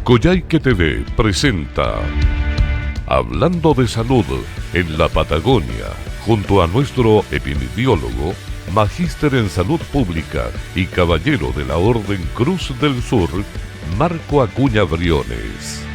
Coyhaique TV presenta Hablando de Salud en la Patagonia, junto a nuestro epidemiólogo, magíster en salud pública y caballero de la Orden Cruz del Sur, Marco Acuña Briones.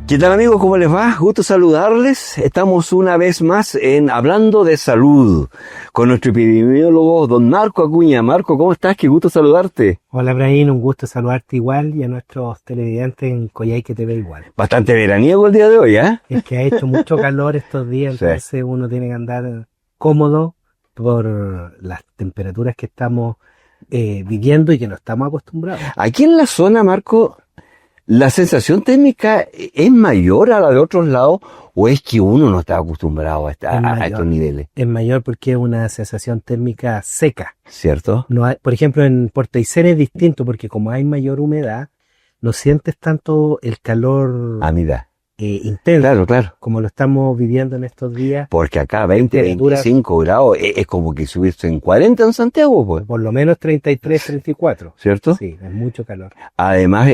¿Qué tal, amigos? ¿Cómo les va? Gusto saludarles. Estamos una vez más en Hablando de Salud con nuestro epidemiólogo, don Marco Acuña. Marco, ¿cómo estás? Qué gusto saludarte. Hola, Brahim, un gusto saludarte igual y a nuestros televidentes en Coyhaique TV igual. Bastante veraniego el día de hoy, ¿eh? Es que ha hecho mucho calor estos días, entonces sí, uno tiene que andar cómodo por las temperaturas que estamos viviendo y que no estamos acostumbrados. Aquí en la zona, Marco, ¿la sensación térmica es mayor a la de otros lados o es que uno no está acostumbrado a estos niveles? Es mayor porque es una sensación térmica seca. ¿Cierto? No hay, por ejemplo, en Puerto Aysén es distinto porque como hay mayor humedad, no sientes tanto el calor intenso, claro, como lo estamos viviendo en estos días. Porque acá 20, 25 grados es como que subirse en 40 en Santiago, pues. Por lo menos 33, 34. ¿Cierto? Sí, es mucho calor. Además,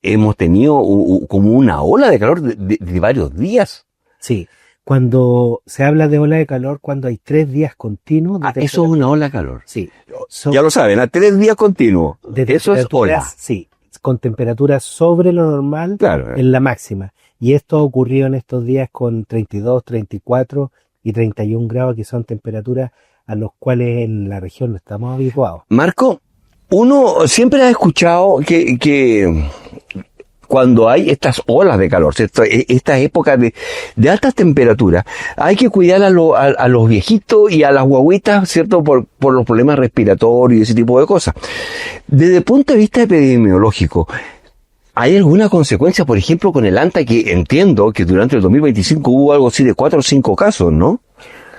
hemos tenido como una ola de calor de varios días. Sí, cuando se habla de ola de calor, cuando hay 3 días continuos. Eso es una ola de calor. Sí. Ya lo saben, a 3 días continuos. Eso es ola. Sí, con temperaturas sobre lo normal, claro, en la máxima. Y esto ha ocurrido en estos días con 32, 34 y 31 grados, que son temperaturas a los cuales en la región no estamos habituados. Marco, uno siempre ha escuchado que cuando hay estas olas de calor, ¿cierto? Estas épocas de altas temperaturas, hay que cuidar a los viejitos y a las guaguitas, ¿cierto? Por los problemas respiratorios y ese tipo de cosas. Desde el punto de vista epidemiológico, ¿hay alguna consecuencia, por ejemplo, con el ANTA? Que entiendo que durante el 2025 hubo algo así de 4 o 5 casos, ¿no?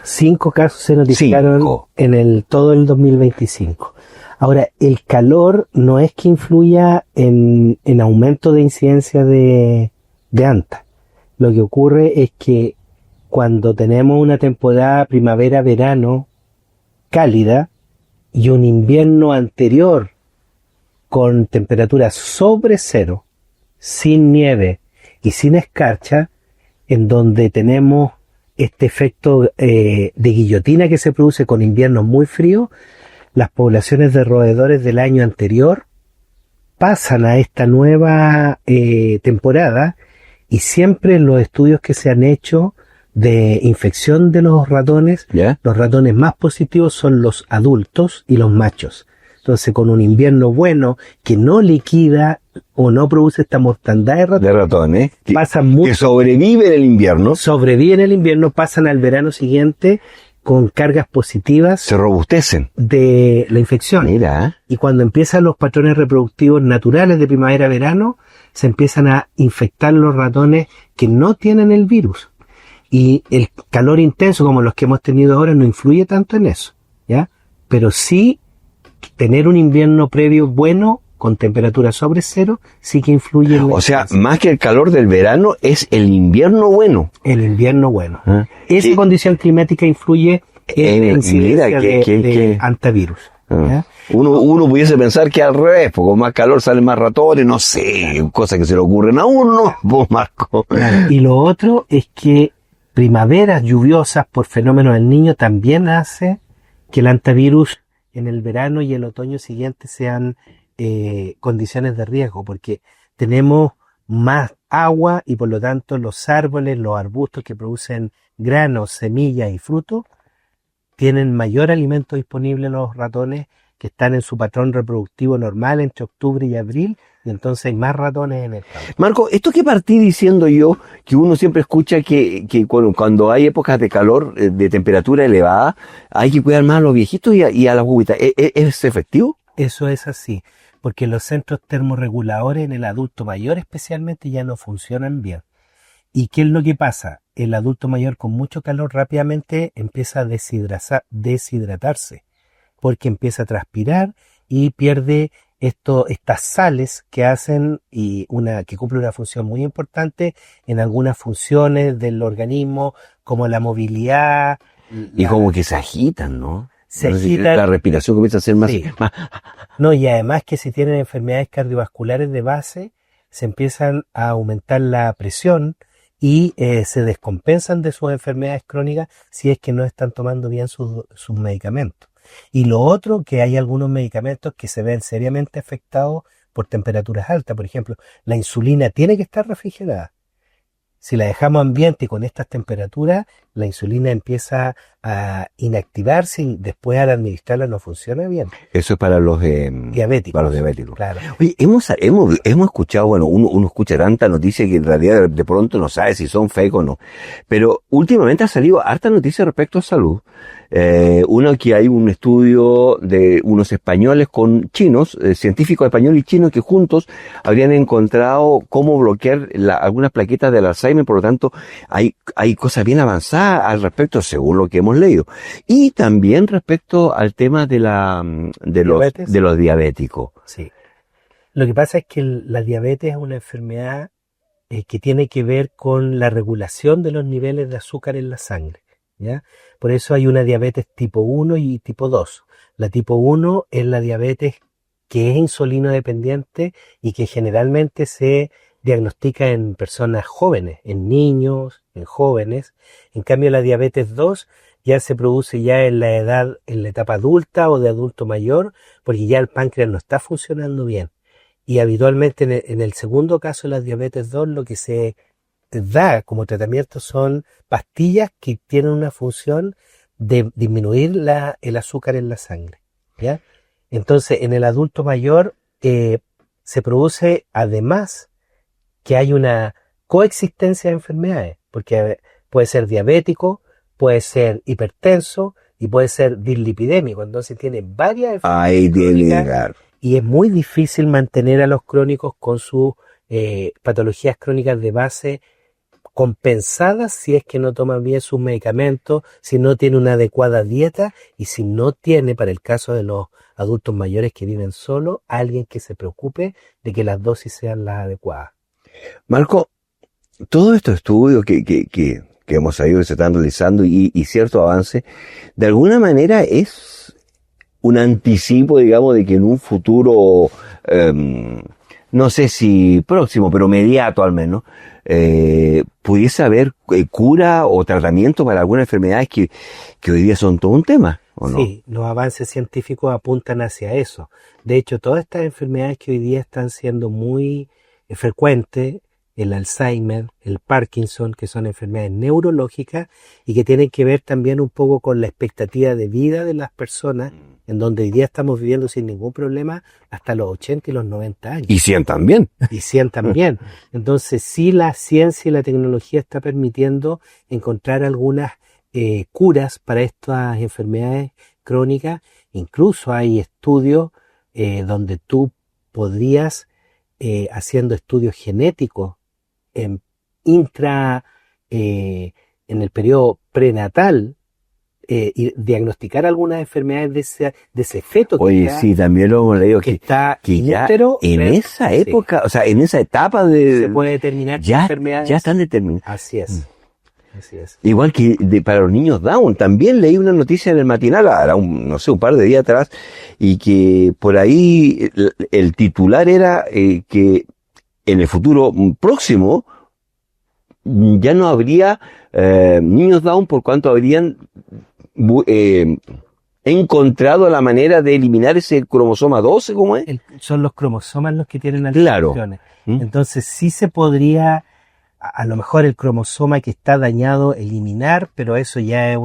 5 casos se notificaron en todo el 2025. Ahora, el calor no es que influya en aumento de incidencia de ANTA. Lo que ocurre es que cuando tenemos una temporada primavera-verano cálida y un invierno anterior con temperaturas sobre cero, sin nieve y sin escarcha, en donde tenemos este efecto de guillotina que se produce con inviernos muy fríos, las poblaciones de roedores del año anterior pasan a esta nueva temporada, y siempre en los estudios que se han hecho de infección de los ratones, los ratones más positivos son los adultos y los machos. Entonces, con un invierno bueno que no liquida o no produce esta mortandad de ratones, que sobreviven el invierno. Sobreviven el invierno, pasan al verano siguiente con cargas positivas. Se robustecen de la infección. Mira. Y cuando empiezan los patrones reproductivos naturales de primavera-verano, se empiezan a infectar los ratones que no tienen el virus. Y el calor intenso como los que hemos tenido ahora no influye tanto en eso, ¿ya? Pero sí, tener un invierno previo bueno, con temperatura sobre cero, sí que influye en la influencia. Más que el calor del verano, es el invierno bueno. El invierno bueno. Esa condición climática influye en la incidencia de antivirus. Uno pudiese pensar que al revés, porque con más calor salen más ratones, no sé, cosas que se le ocurren a uno, vos, Marco. Y lo otro es que primaveras lluviosas por fenómeno del Niño también hace que el antivirus en el verano y el otoño siguiente sean condiciones de riesgo, porque tenemos más agua y por lo tanto los árboles, los arbustos que producen granos, semillas y frutos tienen mayor alimento disponible en los ratones, que están en su patrón reproductivo normal entre octubre y abril, y entonces hay más ratones en el campo. Marco, esto que partí diciendo yo, que uno siempre escucha que cuando hay épocas de calor, de temperatura elevada, hay que cuidar más a los viejitos y a las guaguitas. ¿Es efectivo? Eso es así, porque los centros termorreguladores en el adulto mayor especialmente ya no funcionan bien. ¿Y qué es lo que pasa? El adulto mayor con mucho calor rápidamente empieza a deshidratarse, porque empieza a transpirar y pierde estas sales que hacen que cumple una función muy importante en algunas funciones del organismo, como la movilidad. Y como que se agitan, ¿no? se agitan. La respiración comienza a ser más... No, y además que si tienen enfermedades cardiovasculares de base, se empiezan a aumentar la presión y se descompensan de sus enfermedades crónicas si es que no están tomando bien sus medicamentos. Y lo otro, que hay algunos medicamentos que se ven seriamente afectados por temperaturas altas. Por ejemplo, la insulina tiene que estar refrigerada. Si la dejamos ambiente y con estas temperaturas, la insulina empieza a inactivarse y después al administrarla no funciona bien. Eso es para los diabéticos. Para los diabéticos. Claro. Oye, hemos escuchado, bueno, uno escucha tanta noticia que en realidad de pronto no sabe si son fake o no. Pero últimamente ha salido harta noticia respecto a salud. Uno que hay un estudio de unos españoles con chinos, científicos españoles y chinos que juntos habrían encontrado cómo bloquear algunas plaquetas del Alzheimer, por lo tanto hay cosas bien avanzadas al respecto según lo que hemos leído. Y también respecto al tema de los diabéticos. Sí. Lo que pasa es que la diabetes es una enfermedad que tiene que ver con la regulación de los niveles de azúcar en la sangre. ¿Ya? Por eso hay una diabetes tipo 1 y tipo 2. La tipo 1 es la diabetes que es insulino dependiente y que generalmente se diagnostica en personas jóvenes, en niños, en jóvenes. En cambio la diabetes 2 ya se produce ya en la edad, en la etapa adulta o de adulto mayor, porque ya el páncreas no está funcionando bien. Y habitualmente en el segundo caso de la diabetes 2 lo que se da como tratamiento son pastillas que tienen una función de disminuir el azúcar en la sangre, ¿ya? Entonces, en el adulto mayor se produce además que hay una coexistencia de enfermedades, porque puede ser diabético, puede ser hipertenso y puede ser dislipidémico, entonces tiene varias enfermedades crónicas y es muy difícil mantener a los crónicos con sus patologías crónicas de base compensadas si es que no toman bien sus medicamentos, si no tiene una adecuada dieta y si no tiene, para el caso de los adultos mayores que viven solos, alguien que se preocupe de que las dosis sean las adecuadas. Marco, todos estos estudios que hemos sabido que se están realizando y cierto avance, de alguna manera es un anticipo, digamos, de que en un futuro, no sé si próximo, pero inmediato al menos, pudiese haber cura o tratamiento para algunas enfermedades que hoy día son todo un tema, ¿o no? Sí, los avances científicos apuntan hacia eso. De hecho, todas estas enfermedades que hoy día están siendo muy frecuentes, el Alzheimer, el Parkinson, que son enfermedades neurológicas y que tienen que ver también un poco con la expectativa de vida de las personas, en donde hoy día estamos viviendo sin ningún problema hasta los 80 y los 90 años. Y sientan bien. Y sientan bien. Entonces sí, la ciencia y la tecnología está permitiendo encontrar algunas curas para estas enfermedades crónicas. Incluso hay estudios donde tú podrías, haciendo estudios genéticos en el periodo prenatal, y diagnosticar algunas enfermedades de ese feto que Oye, sí, también lo hemos leído que está ya inútero, en esa época, sí, o sea, en esa etapa se puede determinar enfermedades. Ya están determinadas. Así es. Así es. Igual que para los niños Down, también leí una noticia en el matinal, ahora un par de días atrás, y que por ahí el titular era que en el futuro próximo ya no habría niños Down por cuanto habrían encontrado la manera de eliminar ese cromosoma 12, ¿cómo es? Son los cromosomas los que tienen alteraciones. Claro. Entonces sí se podría, a lo mejor el cromosoma que está dañado, eliminar, pero eso ya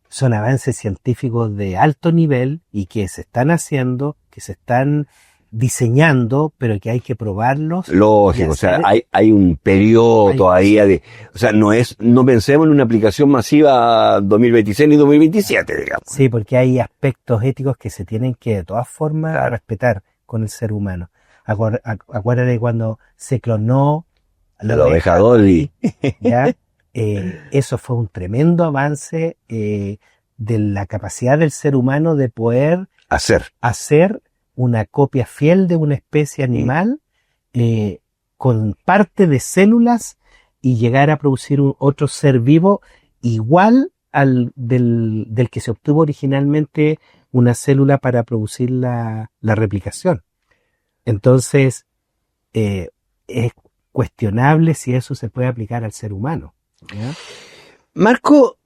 son avances científicos de alto nivel y que se están haciendo, que se están diseñando, pero que hay que probarlos. Lógico, o sea, hay un periodo todavía o sea, no pensemos en una aplicación masiva 2026 ni 2027, digamos. Sí, porque hay aspectos éticos que se tienen que de todas formas respetar con el ser humano. Acuérdate cuando se clonó la oveja Dolly. ¿Ya? Eso fue un tremendo avance de la capacidad del ser humano de poder hacer una copia fiel de una especie animal con parte de células y llegar a producir otro ser vivo igual del que se obtuvo originalmente una célula para producir la replicación. Entonces, es cuestionable si eso se puede aplicar al ser humano, ¿ya? Marco,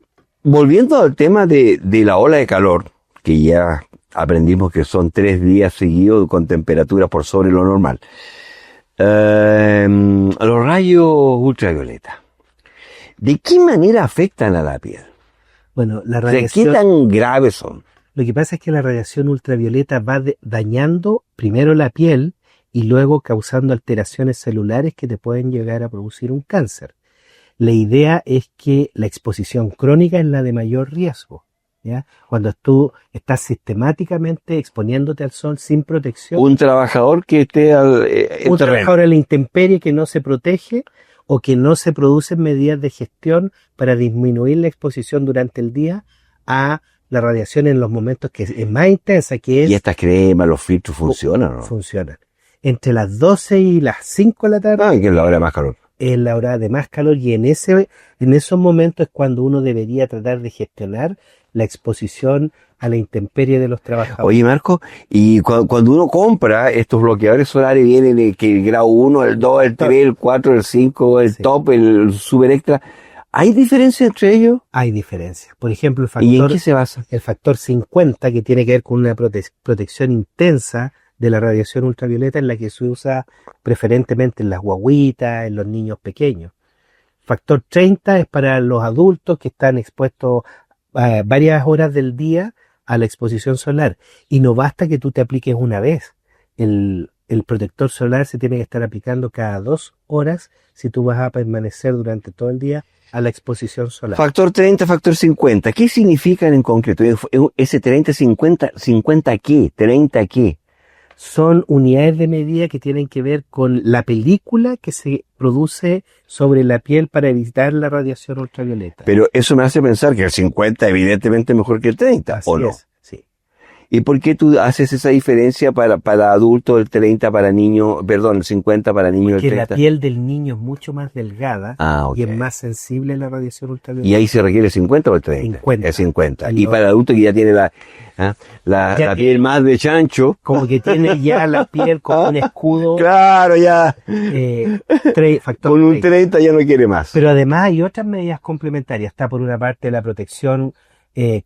volviendo al tema de la ola de calor, que ya aprendimos que son 3 días seguidos con temperaturas por sobre lo normal. Los rayos ultravioleta, ¿de qué manera afectan a la piel? Bueno, la O sea, radiación... ¿qué tan graves son? Lo que pasa es que la radiación ultravioleta va dañando primero la piel y luego causando alteraciones celulares que te pueden llegar a producir un cáncer. La idea es que la exposición crónica es la de mayor riesgo, ¿ya? Cuando tú estás sistemáticamente exponiéndote al sol sin protección. Un trabajador que esté Un trabajador a la intemperie que no se protege o que no se producen medidas de gestión para disminuir la exposición durante el día a la radiación en los momentos que es más intensa, que es... Y estas cremas, los filtros funcionan, ¿no? Funcionan. Entre las 12 y las 5 de la tarde Que es la hora de más calor. es la hora de más calor y en esos momentos es cuando uno debería tratar de gestionar la exposición a la intemperie de los trabajadores. Oye, Marco, y cuando uno compra estos bloqueadores solares, vienen que el grado 1, el 2, el 3, el 4, el 5, el Sí. top, el super extra. ¿Hay diferencia entre ellos? Hay diferencias. Por ejemplo, ¿Y en qué se basa? el factor 50, que tiene que ver con una protección intensa de la radiación ultravioleta, en la que se usa preferentemente en las guaguitas, en los niños pequeños. Factor 30 es para los adultos que están expuestos varias horas del día a la exposición solar. Y no basta que tú te apliques una vez. El protector solar se tiene que estar aplicando cada 2 horas si tú vas a permanecer durante todo el día a la exposición solar. Factor 30, factor 50. ¿Qué significan en concreto? Ese 30, 50, ¿50 qué? ¿30 qué? Son unidades de medida que tienen que ver con la película que se produce sobre la piel para evitar la radiación ultravioleta. Pero eso me hace pensar que el 50 evidentemente es mejor que el 30, Así ¿o no? es, sí. ¿Y por qué tú haces esa diferencia para adultos, el 30 para niños, perdón, el 50 para niños, el Que la 30? piel del niño es mucho más delgada Ok. y es más sensible a la radiación ultravioleta. ¿Y ahí se requiere el 50 o el 30? 50. El 50. Y Y para el adulto que ya tiene la Ya piel más de chancho. Como que tiene ya la piel con un escudo Claro, ya. factor Con un 30. 30 ya no quiere más. Pero además hay otras medidas complementarias. Está por una parte la protección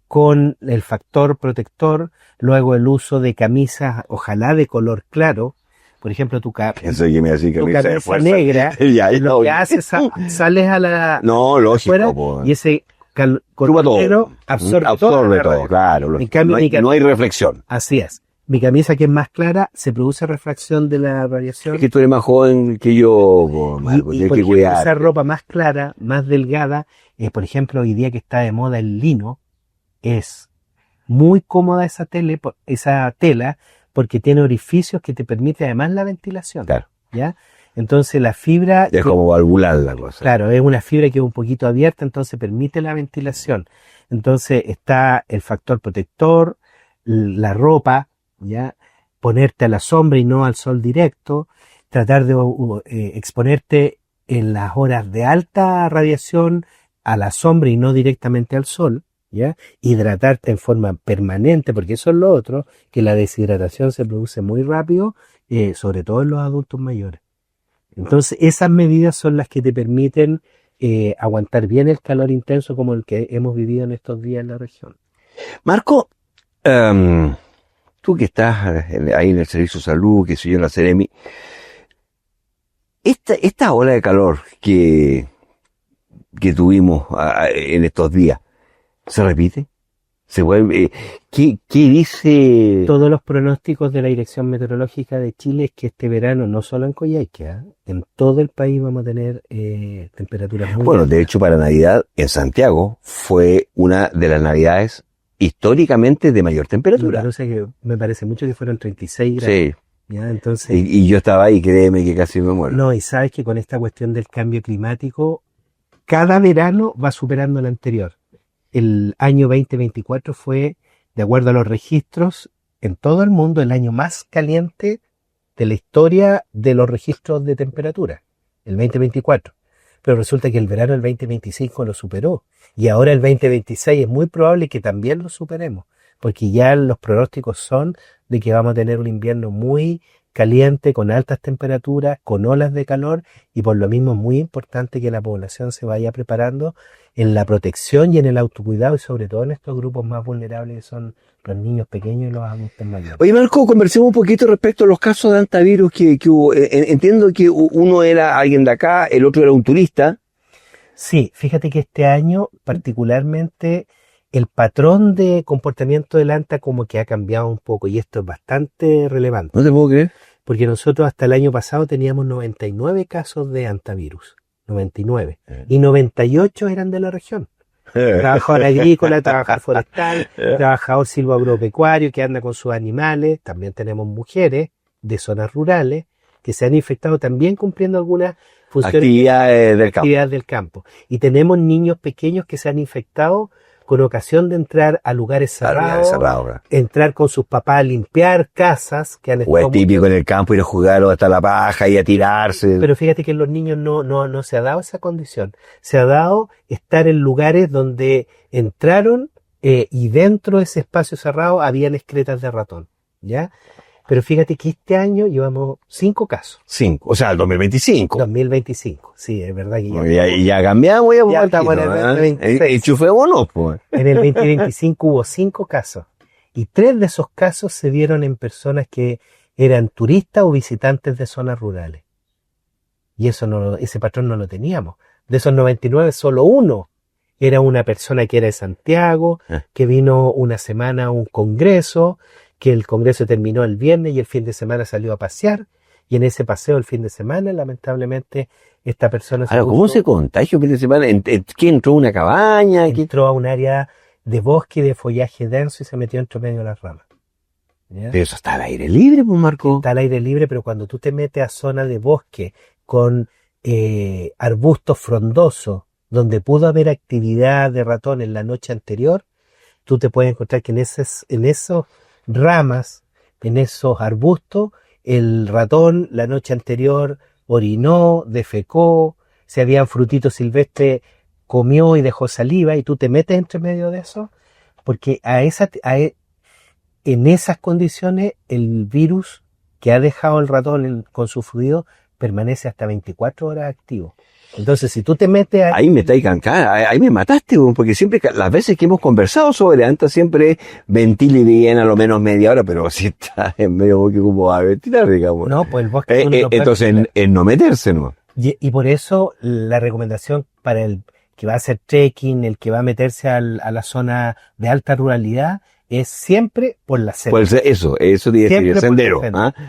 con el factor protector, luego el uso de camisas, ojalá de color claro. Por ejemplo, tu Pienso que me decía que tu me camisa negra, ya, lo que haces, sales a la no, lógico. afuera Po. y ese Chupa color todo. negro absorbe Absorbe toda la todo, radiación. claro. En lógico. cambio, No hay reflexión. Así es. Mi camisa, que es más clara, se produce refracción de la radiación. Es que tú eres más joven que yo, po, Marco, Y tienes por que ejemplo, cuidar. usar ropa más clara, más delgada, por ejemplo, hoy día que está de moda el lino, es muy cómoda esa tela, porque tiene orificios que te permite además la ventilación. Claro. ¿Ya? Entonces la fibra... Es como valvular la cosa. Claro, es una fibra que es un poquito abierta, entonces permite la ventilación. Entonces está el factor protector, la ropa, ¿ya? Ponerte a la sombra y no al sol directo, tratar de exponerte en las horas de alta radiación a la sombra y no directamente al sol, ¿ya? Hidratarte en forma permanente, porque eso es lo otro, que la deshidratación se produce muy rápido, sobre todo en los adultos mayores. Entonces, esas medidas son las que te permiten aguantar bien el calor intenso como el que hemos vivido en estos días en la región. Marco, tú que estás ahí en el Servicio de Salud, que sé yo, en la Ceremi, esta ola de calor que tuvimos en estos días, ¿se repite? ¿Se vuelve? ¿Qué dice? Todos los pronósticos de la Dirección Meteorológica de Chile es que este verano, no solo en Coyhaique, en todo el país vamos a tener temperaturas muy Bueno, altas. de hecho, para Navidad en Santiago fue una de las Navidades históricamente de mayor temperatura. Me parece mucho que fueron 36 grados. Sí. ¿Ya? Entonces, Y yo estaba ahí, créeme que casi me muero. no, y sabes que con esta cuestión del cambio climático, cada verano va superando el anterior. El año 2024 fue, de acuerdo a los registros, en todo el mundo el año más caliente de la historia de los registros de temperatura, el 2024. pero resulta que el verano del 2025 lo superó. Y ahora el 2026 es muy probable que también lo superemos, porque ya los pronósticos son de que vamos a tener un invierno muy caliente, con altas temperaturas, con olas de calor, y por lo mismo es muy importante que la población se vaya preparando en la protección y en el autocuidado, y sobre todo en estos grupos más vulnerables que son los niños pequeños y los adultos mayores. Oye, Marco, conversemos un poquito respecto a los casos de hantavirus que hubo. Entiendo que uno era alguien de acá, el otro era un turista. Sí, fíjate que este año particularmente el patrón de comportamiento del anta como que ha cambiado un poco, y esto es bastante relevante. No te puedo creer. Porque nosotros hasta el año pasado teníamos 99 casos de hantavirus, 99, y 98 eran de la región. Trabajador agrícola, trabajador forestal, trabajador silvoagropecuario que anda con sus animales. También tenemos mujeres de zonas rurales que se han infectado también cumpliendo algunas funciones, actividades del campo. Y tenemos niños pequeños que se han infectado con ocasión de entrar a lugares cerrados, entrar con sus papás a limpiar casas que han estado. O es típico en el campo ir a jugar hasta la paja y a tirarse. Pero fíjate que en los niños no se ha dado esa condición. Se ha dado estar en lugares donde entraron y dentro de ese espacio cerrado habían excretas de ratón, ¿ya? Pero fíjate que este año llevamos 5 casos. 5, o sea, el 2025. 2025, sí, es verdad que ya cambiamos. Ya estamos en el 2026. Enchufémonos, pues. En el 2025 hubo 5 casos. Y 3 de esos casos se dieron en personas que eran turistas o visitantes de zonas rurales. Y ese patrón no lo teníamos. De esos 99, solo 1 era una persona que era de Santiago, que vino una semana a un congreso, que el congreso terminó el viernes y el fin de semana salió a pasear, y en ese paseo el fin de semana, lamentablemente, esta persona ¿cómo se contagió el fin de semana? ¿Quién entró a una cabaña? Entró a un área de bosque de follaje denso y se metió entre medio de las ramas. ¿Ya? Pero eso está al aire libre, pues, Marco. Está al aire libre, pero cuando tú te metes a zona de bosque con arbustos frondosos, donde pudo haber actividad de ratón en la noche anterior, tú te puedes encontrar que en esos ramas, en esos arbustos, el ratón la noche anterior orinó, defecó, si habían frutitos silvestres, comió y dejó saliva, y tú te metes entre medio de eso, porque en esas condiciones el virus que ha dejado el ratón con su fluido permanece hasta 24 horas activo. Entonces, si tú te metes ahí me estáis cancada, ahí me mataste, porque siempre, las veces que hemos conversado sobre anta, siempre ventile bien a lo menos media hora, pero si está en medio bosque, ¿cómo va a ventilar, digamos? No, pues el bosque... entonces, en no meterse, ¿no? Y por eso, la recomendación para el que va a hacer trekking, el que va a meterse a la zona de alta ruralidad, es siempre por la senda. Pues eso tiene que ser el sendero.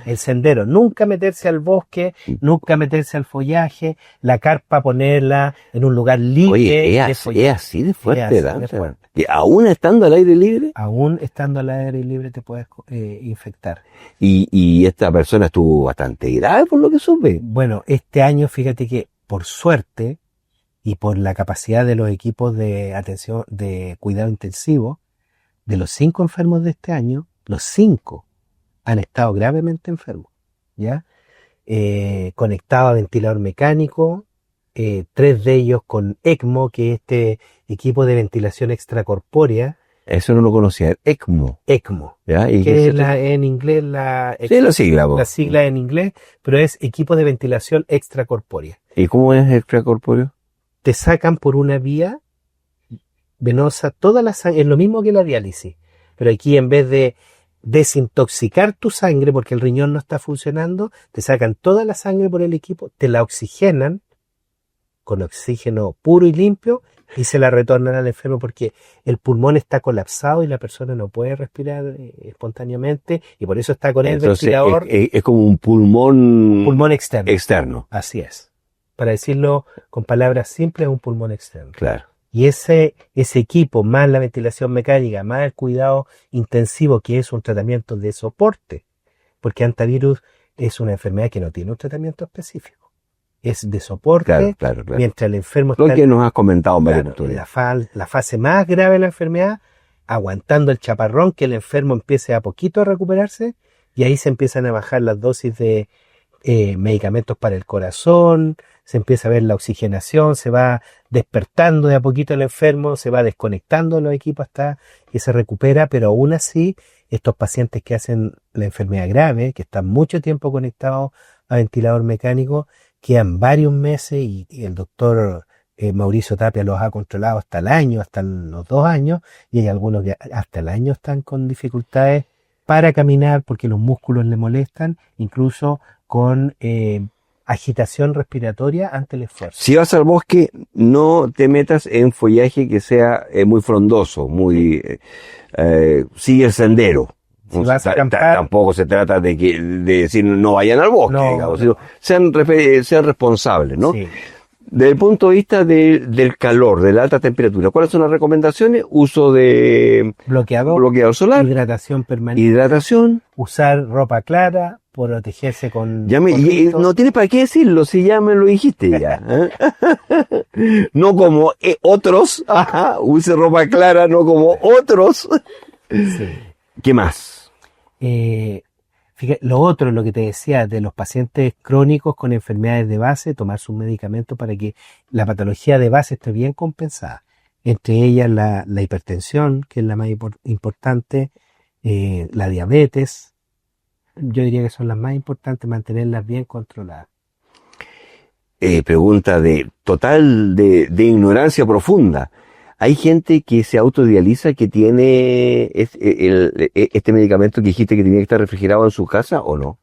El sendero. Nunca meterse al bosque, nunca meterse al follaje, la carpa ponerla en un lugar libre. Oye, es así de fuerte, fuerte. ¿Y aún estando al aire libre? Aún estando al aire libre te puedes infectar. Y esta persona estuvo bastante grave por lo que supe. Bueno, este año fíjate que por suerte y por la capacidad de los equipos de atención, de cuidado intensivo, de los 5 enfermos de este año, los 5 han estado gravemente enfermos, ¿ya? Conectados a ventilador mecánico, 3 de ellos con ECMO, que es este equipo de ventilación extracorpórea. Eso no lo conocía, ECMO. ECMO. ¿Ya? ¿Y que es en inglés sí, la sigla. La sigla en inglés, pero es equipo de ventilación extracorpórea. ¿Y cómo es extracorpóreo? Te sacan por una vía venosa toda la sangre, es lo mismo que la diálisis, pero aquí en vez de desintoxicar tu sangre porque el riñón no está funcionando, te sacan toda la sangre por el equipo, te la oxigenan con oxígeno puro y limpio y se la retornan al enfermo porque el pulmón está colapsado y la persona no puede respirar espontáneamente, y por eso está con el ventilador. Es como un pulmón externo. Externo. Así es. Para decirlo con palabras simples, es un pulmón externo. Claro. Y ese equipo, más la ventilación mecánica, más el cuidado intensivo, que es un tratamiento de soporte, porque hantavirus es una enfermedad que no tiene un tratamiento específico. Es de soporte, claro. Mientras el enfermo está... Lo que nos has comentado en varias oportunidades. La fase más grave de la enfermedad, aguantando el chaparrón, que el enfermo empiece a poquito a recuperarse, y ahí se empiezan a bajar las dosis de medicamentos para el corazón, se empieza a ver la oxigenación, se va despertando de a poquito el enfermo, se va desconectando los equipos hasta que se recupera, pero aún así estos pacientes que hacen la enfermedad grave, que están mucho tiempo conectados a ventilador mecánico, quedan varios meses y el doctor Mauricio Tapia los ha controlado hasta el año, hasta los 2 años, y hay algunos que hasta el año están con dificultades para caminar porque los músculos le molestan, incluso con agitación respiratoria ante el esfuerzo. Si vas al bosque, no te metas en follaje que sea muy frondoso, muy sigue el sendero. Si vas a acampar, tampoco se trata de decir no vayan al bosque, no, digamos, no. sean responsables, ¿no? Sí. Desde el punto de vista del calor, de la alta temperatura, ¿cuáles son las recomendaciones? Uso de bloqueador solar, hidratación permanente, hidratación, usar ropa clara, protegerse con... y no tienes para qué decirlo, si ya me lo dijiste ya. No como otros, use ropa clara, no como otros. Sí. ¿Qué más? Fíjate, lo que te decía, de los pacientes crónicos con enfermedades de base, tomar sus medicamentos para que la patología de base esté bien compensada. Entre ellas la hipertensión, que es la más importante, la diabetes. Yo diría que son las más importantes, mantenerlas bien controladas. Pregunta de ignorancia profunda. Hay gente que se autodializa que tiene este medicamento que dijiste que tenía que estar refrigerado en su casa, ¿o no?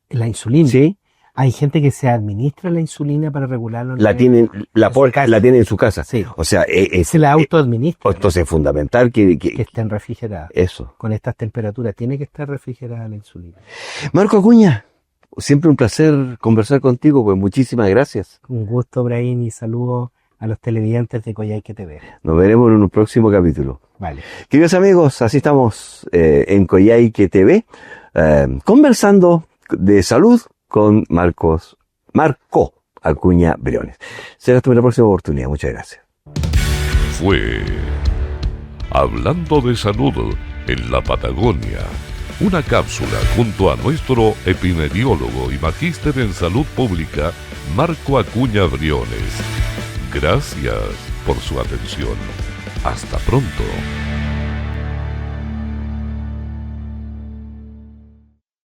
La insulina. Sí. Hay gente que se administra la insulina para regularlo. La tiene en su casa. Sí. O sea, se la autoadministra. Entonces es fundamental que estén refrigeradas. Eso. Con estas temperaturas tiene que estar refrigerada la insulina. Marco Acuña, siempre un placer conversar contigo, pues muchísimas gracias. Un gusto, Brahim, y saludos a los televidentes de Coyhaique TV. Nos veremos en un próximo capítulo. Vale. Queridos amigos, así estamos en Coyhaique TV, conversando de salud con Marco Acuña Briones. Será hasta la próxima oportunidad. Muchas gracias. Fue Hablando de Salud en la Patagonia. Una cápsula junto a nuestro epidemiólogo y magíster en salud pública, Marco Acuña Briones. Gracias por su atención. Hasta pronto.